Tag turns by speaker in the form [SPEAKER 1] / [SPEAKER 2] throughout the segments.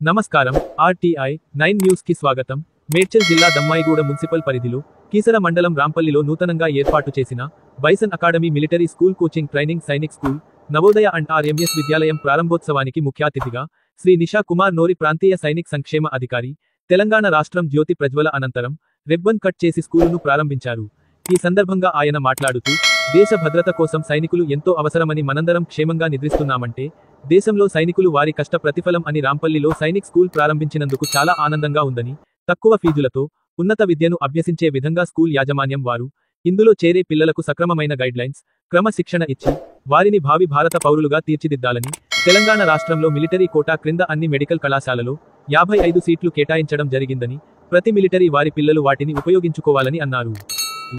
[SPEAKER 1] నమస్కారం RTI 9 news కి స్వాగతం. మేడ్చల్ జిల్లా దమ్మాయిగూడ మున్సిపల్ పరిధిలో కీసర మండలం రాంపల్లిలో నూతనంగా ఏర్పాటు చేసిన bison academy military school coaching training Sainik school Navodaya and RMS విద్యాలయం ప్రారంభోత్సవానికి ముఖ్య అతిథిగా శ్రీ నిషా కుమార్ నోరి ప్రాంతీయ సైనిక్ సంక్షేమ అధికారి తెలంగాణ రాష్ట్రం జ్యోతి ప్రజ్వల అనంతరం రిబ్బన్ కట్ చేసి స్కూలును ప్రారంభించారు. ఈ సందర్భంగా ఆయన మాట్లాడుతూ దేశ భద్రత కోసం సైనికులు ఎంతో అవసరమని మనందరం క్షేమంగా నిద్రిస్తున్నామంటే దేశంలో సైనికులు వారి కష్ట ప్రతిఫలం అని రాంపల్లిలో సైనిక్ స్కూల్ ప్రారంభించినందుకు చాలా ఆనందంగా ఉందని, తక్కువ ఫీజులతో ఉన్నత విద్యను అభ్యసించే విధంగా స్కూల్ యాజమాన్యం వారు ఇందులో చేరే పిల్లలకు సక్రమమైన గైడ్లైన్స్, క్రమశిక్షణ ఇచ్చి వారిని భావి భారత పౌరులుగా తీర్చిదిద్దాలని, తెలంగాణ రాష్ట్రంలో మిలిటరీ కోటా క్రింద అన్ని మెడికల్ కళాశాలలో 55 సీట్లు కేటాయించడం జరిగిందని, ప్రతి మిలిటరీ వారి పిల్లలు వాటిని ఉపయోగించుకోవాలని అన్నారు.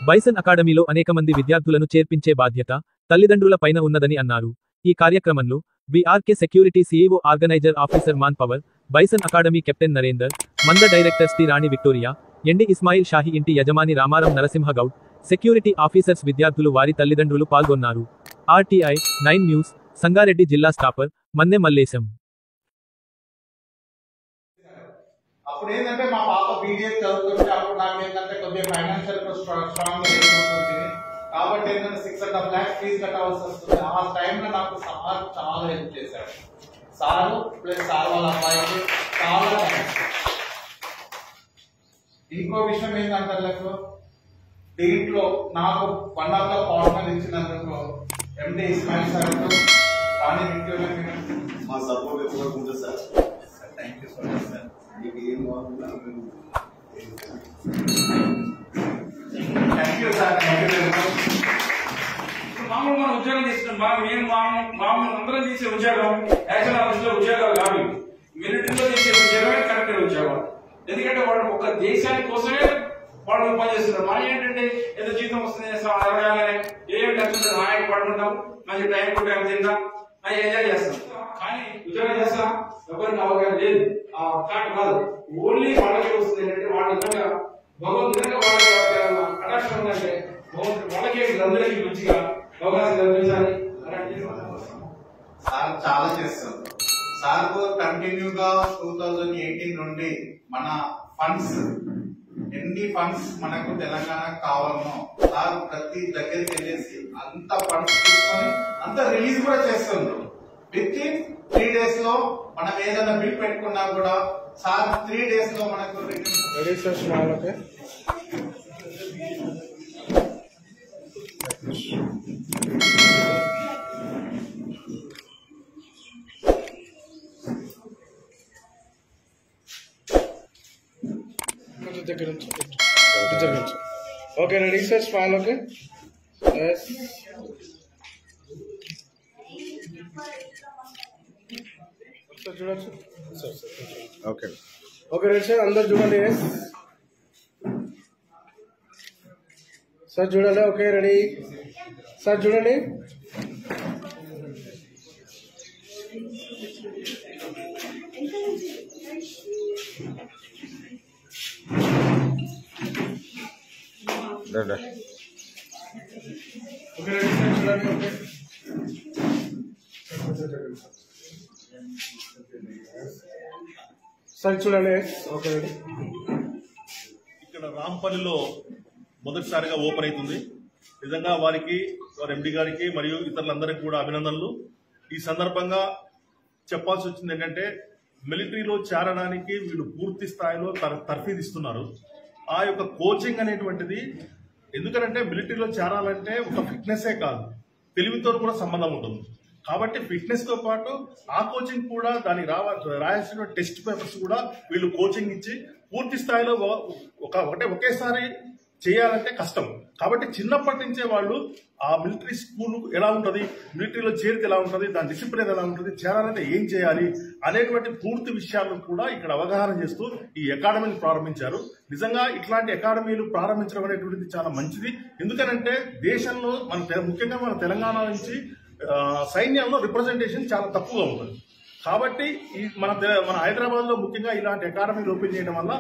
[SPEAKER 1] బైసన్ అకాడమీలో అనేక మంది విద్యార్థులను చేర్పించే బాధ్యత తల్లిదండ్రుల పైన ఉన్నదని అన్నారు. ఈ కార్యక్రమంలో BRK security CEO organiser officer man power, bison academy captain Narender, Manda director Shri Rani Victoria, MD Ismail Shahi, ఇంటి యజమాని రామారం నరసింహ గౌడ్, సెక్యూరిటీ ఆఫీసర్స్, విద్యార్థులు వారి తల్లిదండ్రులు పాల్గొన్నారు. ఆర్టీఐ 9 న్యూస్ సంగారెడ్డి జిల్లా స్టాపర్ మన్నె మల్లేశం.
[SPEAKER 2] అప్పుడు ఏంటంటే మా పాప బీడీఎస్ చదువుతుంటే అప్పుడు నాకు ఏంటంటే కొద్దిగా ఫైనాన్షియల్ స్ట్రాంగ్ ఉంటుంది కాబట్టి ఏంటంటే 6.5 lakhs ఫీజు కట్టవలసి వస్తుంది. ఆ టైంలో నాకు సార్ చాలా హెల్ప్ చేశాడు. సారు ప్లస్ సార్ వాళ్ళ అబ్బాయికి చాలా థ్యాంక్స్. ఇంకో విషయం ఏంటంటే దీంట్లో నాకు వన్ ఆఫ్ ద పార్ట్నర్ ఇచ్చినందుకు ఎండి ఇస్మాయిల్ సార్ రాణి విక్టోరియా
[SPEAKER 3] మా సపోర్ట్ ఎక్కువ ఉంటుంది sir.
[SPEAKER 2] Thank you so much sir.
[SPEAKER 4] మామూలు మనం ఉద్యోగం చేస్తున్నాం. మేము మామూలు అందరం చేసే ఉద్యోగం యాక్షన్ ఆఫీస్ లో ఉద్యోగాలు కాదు, మిలిటరీలో చేసే ఉద్యోగమే కరెక్ట్ ఉద్యోగం. ఎందుకంటే వాళ్ళు ఒక దేశాని కోసమే వాళ్ళు పనిచేస్తున్నారు. మనం ఏంటంటే ఏదో జీతం వస్తుంది ఏం కష్టం నాయకు పడుకుంటాం, మంచి టైం టు టైం తింటాం, అది ఎంజాయ్ చేస్తాం. కానీ ఉద్యోగం చేస్తాం ఎవరికి అవగాహన లేదు. ఆ కాట్ కాదు, ఓన్లీ వాళ్ళకి వస్తుంది. ఏంటంటే వాళ్ళ విధంగా భగవంతుడిగా వాళ్ళకి అటాక్షన్ ఉందంటే భగవంతుడు వాళ్ళకి అందరికీ మంచిగా అవకాశం కల్పించాలి.
[SPEAKER 2] సార్ చాలా చేస్తారు. సార్ కంటిన్యూగా 2018 నుండి మన ఫండ్స్ ఎన్ని ఫండ్స్ మనకు తెలంగాణ కావాలనో సార్ ప్రతి దగ్గరికి వెళ్ళేసి అంత ఫండ్స్ తీసుకొని అంత రిలీజ్ కూడా చేస్తున్నారు. విత్ ఇన్ 3 days లో మనం ఏదైనా బిల్ పెట్టుకున్నా కూడా సార్ 3 days లో మనకు
[SPEAKER 5] okay ready sir smile. Okay yes sir చూడొచ్చు sir. Okay okay ready sir, అందరు చూడండి. ఎస్ సార్ చూడండి. ఓకే రెడీ సార్ చూడండి. ఓకే రెడీ సార్ చూడండి. ఓకే సార్ చూడండి. Okay ready.
[SPEAKER 3] ఇక్కడ రాంపల్లిలో మొదటిసారిగా ఓపెన్ అవుతుంది. నిజంగా వారికి, వారి ఎండి గారికి మరియు ఇతరులందరికీ కూడా అభినందనలు. ఈ సందర్భంగా చెప్పాల్సి వచ్చింది ఏంటంటే మిలిటరీలో చేరడానికి వీళ్ళు పూర్తి స్థాయిలో తర్ఫీదిస్తున్నారు. ఆ యొక్క కోచింగ్ అనేటువంటిది ఎందుకంటే మిలిటరీలో చేరాలంటే ఒక ఫిట్నెస్సే కాదు, తెలివితో కూడా సంబంధం ఉంటుంది. కాబట్టి ఫిట్నెస్ తో పాటు ఆ కోచింగ్ కూడా దానికి రాయాల్సిన టెస్ట్ పేపర్స్ కూడా వీళ్ళు కోచింగ్ ఇచ్చి పూర్తి స్థాయిలో ఒకేసారి చేయాలంటే కష్టం. కాబట్టి చిన్నప్పటి నుంచే వాళ్ళు ఆ మిలిటరీ స్కూల్ ఎలా ఉంటుంది, మిలిటరీలో చేరితే ఎలా ఉంటుంది, దాని డిసిప్లిన్ ఎలా ఉంటుంది, చేరాలంటే ఏం చేయాలి అనేటువంటి పూర్తి విషయాలను కూడా ఇక్కడ అవగాహన చేస్తూ ఈ అకాడమీని ప్రారంభించారు. నిజంగా ఇట్లాంటి అకాడమీలు ప్రారంభించడం అనేటువంటిది చాలా మంచిది. ఎందుకనంటే దేశంలో ముఖ్యంగా మన తెలంగాణ నుంచి సైన్యంలో రిప్రజెంటేషన్ చాలా తక్కువగా ఉంటుంది. కాబట్టి ఈ మన హైదరాబాద్ లో ముఖ్యంగా ఇలాంటి అకాడమీలు ఓపెన్ చేయడం వల్ల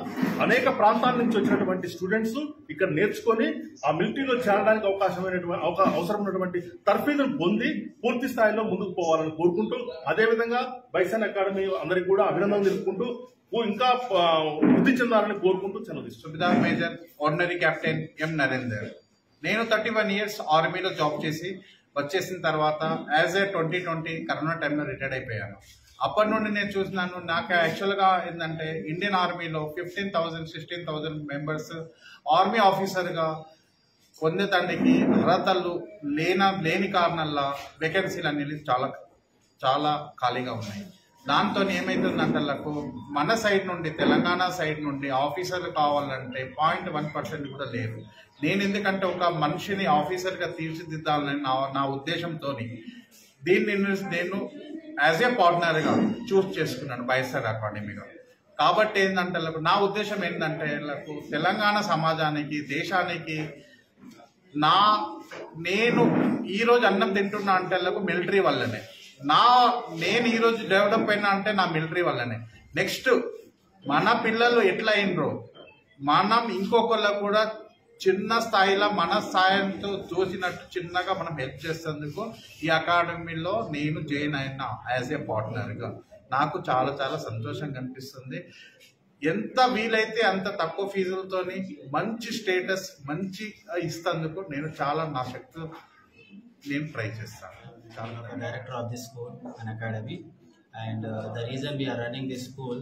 [SPEAKER 3] అనేక ప్రాంతాల నుంచి వచ్చినటువంటి స్టూడెంట్స్ ఇక్కడ నేర్చుకొని ఆ మిలిటరీలో చేరడానికి అవసరం ఉన్నటువంటి తర్ఫీదును పొంది పూర్తి స్థాయిలో ముందుకు పోవాలని కోరుకుంటూ, అదేవిధంగా బైసన్ అకాడమీ అందరికీ కూడా అభినందనలు తెలుపుకుంటూ ఇంకా వృద్ధి చెందాలని కోరుకుంటూ సెలవుదిస్తున్నాను.
[SPEAKER 2] సుబేదార్ మేజర్ ఆర్డినరీ కెప్టెన్ ఎం నరేందర్. నేను 31 years ఆర్మీలో జాబ్ చేసి వచ్చేసిన తర్వాత యాజ్ ఏ 2020 కరోనా టైంలో రిటైర్డ్ అయిపోయాను. అప్పటి నుండి నేను చూసినాను, నాకు యాక్చువల్గా ఏంటంటే ఇండియన్ ఆర్మీలో 15,000 16,000 మెంబర్స్ ఆర్మీ ఆఫీసర్గా పొందేదానికి అర్హతలు లేని కారణాల వేకెన్సీలు అనేది చాలా ఖాళీగా ఉన్నాయి. దాంతో ఏమైతుందంటే మన సైడ్ నుండి తెలంగాణ సైడ్ నుండి ఆఫీసర్లు కావాలంటే 0.1% కూడా లేవు. నేను ఎందుకంటే ఒక మనిషిని ఆఫీసర్గా తీర్చిదిద్దాలని నా ఉద్దేశంతో దీన్ని నేను యాజ్ ఏ పార్ట్నర్గా చూస్ చేసుకున్నాను బైసన్ అకాడమీగా. కాబట్టి ఏంటంటే నా ఉద్దేశం ఏంటంటే తెలంగాణ సమాజానికి దేశానికి నేను ఈరోజు అన్నం తింటున్నా అంటే మిలిటరీ వల్లనే, నేను ఈరోజు డెవలప్ అయినా అంటే నా మిలిటరీ వల్లనే. నెక్స్ట్ మన పిల్లలు ఎట్లా అయినరో మనం ఇంకొకళ్ళకు కూడా చిన్న స్థాయిలో మన సాయంతో చూసినట్టు చిన్నగా మనం హెల్ప్ చేసేందుకు ఈ అకాడమీలో నేను జాయిన్ అయినా యాజ్ ఏ పార్ట్నర్గా. నాకు చాలా సంతోషంగా అనిపిస్తుంది. ఎంత వీలైతే అంత తక్కువ ఫీజులతోని మంచి స్టేటస్ మంచి ఇస్తేందుకు నేను నా శక్తి నేను ట్రై చేస్తాను.
[SPEAKER 6] Director of this school and academy, and the reason we are running this school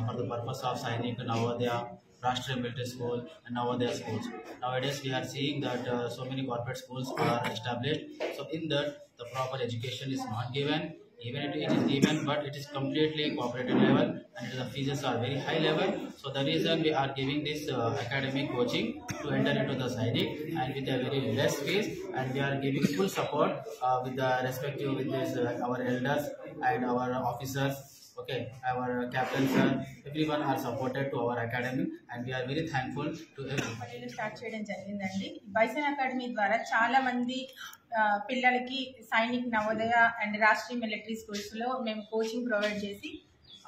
[SPEAKER 6] for the purpose of signing Navodaya, Rashtriya Military School and Navodaya schools. Nowadays we are seeing that so many corporate schools are established, so in that the proper education is not given. Even it is given, but it is completely cooperative level, and the fees are very high level. So the reason we are giving this academic coaching to enter into the Sainik, and with a very less fees, and we are giving full support with the respective with this our elders and our officers. Okay, our captains, everyone are supported to our academy, and we are very thankful to everyone.
[SPEAKER 7] Start చేయడం జరిగిందండి. Bison academy ద్వారా చాలా మంది పిల్లలకి Sainik, Navodaya and Rashtriya military స్కూల్స్లో మేము coaching provide చేసి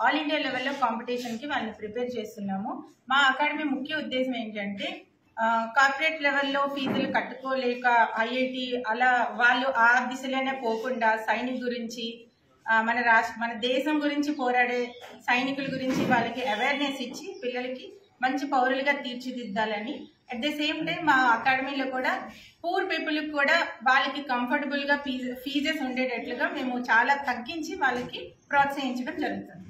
[SPEAKER 7] all India లెవెల్లో కాంపిటీషన్కి వాళ్ళని ప్రిపేర్ చేస్తున్నాము. మా అకాడమీ ముఖ్య ఉద్దేశం ఏంటంటే కార్పొరేట్ లెవెల్లో ఫీజులు కట్టుకోలేక ఐఐటి అలా వాళ్ళు ఆ దిశలోనే పోకుండా సైనిక్ గురించి మన దేశం గురించి పోరాడే సైనికుల గురించి వాళ్ళకి అవేర్నెస్ ఇచ్చి పిల్లలకి మంచి పౌరులుగా తీర్చిదిద్దాలని. అట్ ద సేమ్ టైం మా అకాడమీలో కూడా పూర్ పీపుల్కి కూడా వాళ్ళకి కంఫర్టబుల్గా ఫీజెస్ ఉండేటట్లుగా మేము చాలా తగ్గించి వాళ్ళకి ప్రోత్సహించడం జరుగుతుంది.